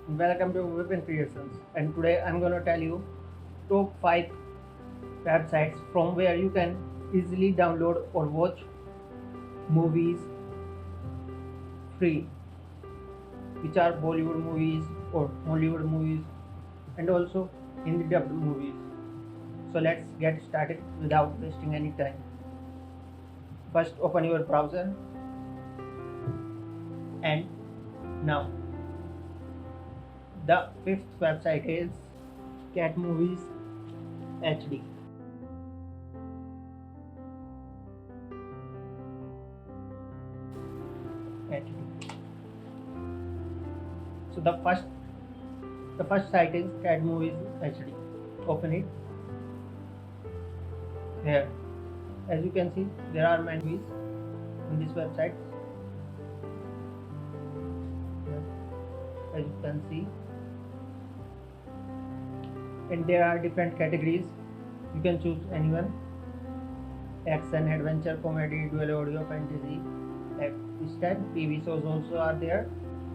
Welcome to Vipin Creations, and today I'm gonna tell you top 5 websites from where you can easily download or watch movies free, which are Bollywood movies or Hollywood movies, and also Hindi dubbed movies. So let's get started without wasting any time. First, open your browser, and now the fifth website is Cat Movies HD. HD. So the first site is Cat Movies HD. Open it here. As you can see, there are many movies in this website. As you can see, and there are different categories. You can choose anyone: action, adventure, comedy, dual audio, fantasy. This type TV shows also are there.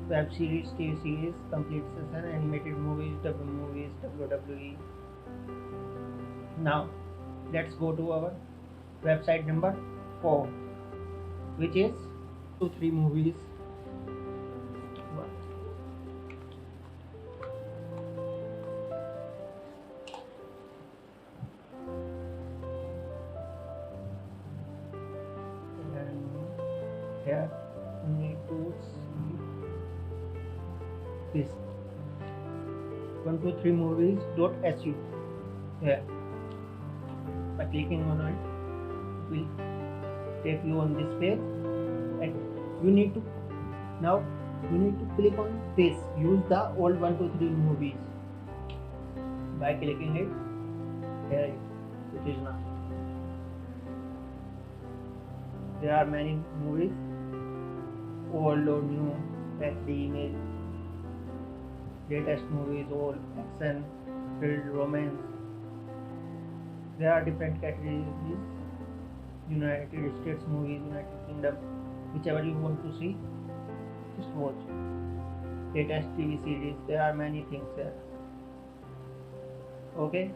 Web series, TV series, complete session, animated movies, movies, WWE. Now, let's go to our website number 4, which is 2 3 movies. And here you need to see this 123 movies.su. Here, by clicking on it, it will take you on this page, and you need to now you need to click on this. Use the old 123 movies by clicking it. Here it is now. There are many movies, old or new, HD image, latest movies, old action, thrill, romance. There are different categories: United States movies, United Kingdom, whichever you want to see, just watch. Latest TV series. There are many things there. Okay.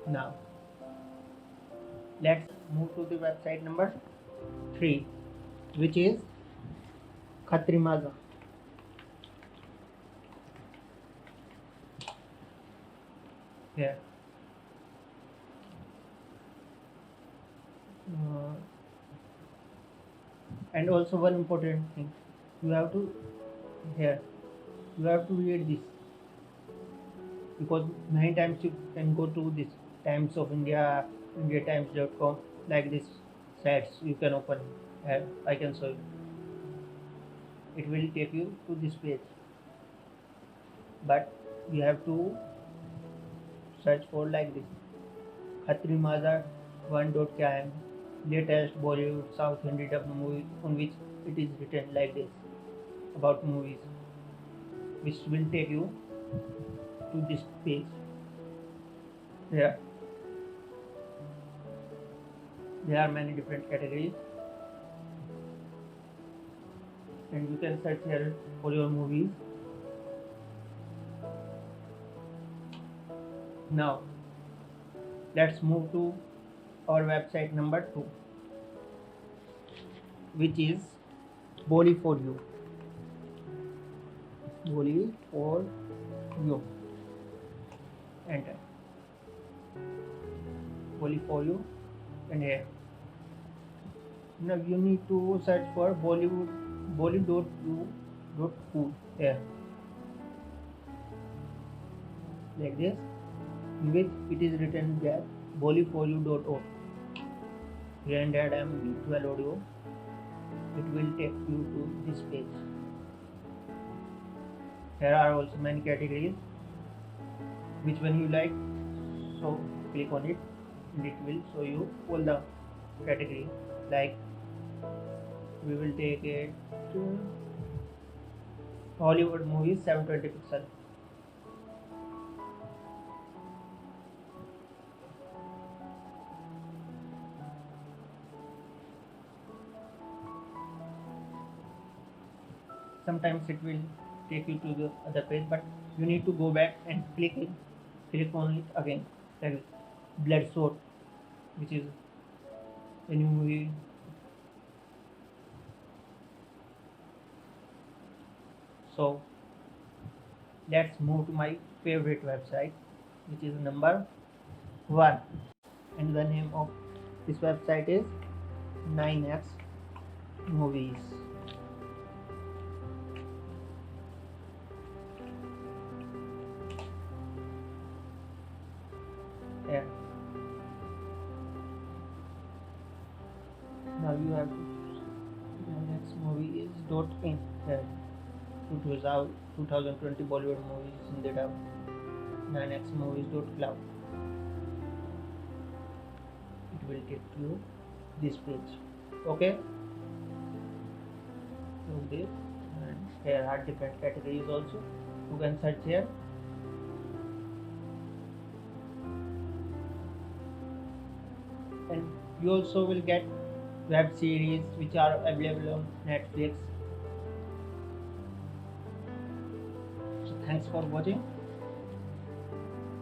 Now let's move to the website number 3, which is Khatri Maza. Here. Uh, and also one important thing, you have to here you have to read this, because many times you can go to this Times of India, indiatimes.com, like this sites you can open. Here I can show you. It will take you to this page, but you have to search for like this: Khatri Maza 1.km, latest Bollywood South Hindi dub movie, on which it is written like this about movies, which will take you to this page. There, there are many different categories, and you can search here for your movies. Now, let's move to our website number 2, which is Bolly for You. Bolly for You. Enter. Bolly for You, and here. Now you need to search for Bollywood, bolly.u.cool here, like this, in which it is written that bollyforyou.org. Granddad M12 audio. It will take you to this page. There are also many categories. Which one you like, so click on it, and it will show you all the category. Like, we will take it to Hollywood movies 720 pixel. sometimes it will take you to the other page, but you need to go back and click on it again, like Bloodshot, which is a new movie. So let's move to my favorite website, which is number one, and the name of this website is 9x Movies. Yeah. Now you have to. The next movie is .in. Yeah. 2020 Bollywood movies in the dub. 9xmovies.cloud. It will take you this page. Okay. So this, and here are different categories also. You can search here. And you also will get web series which are available on Netflix. So thanks for watching,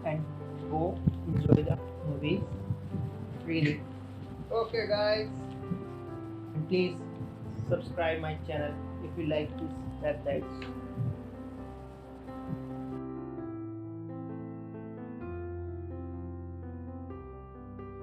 and go enjoy the movies really. Okay guys, and please subscribe my channel if you like these websites.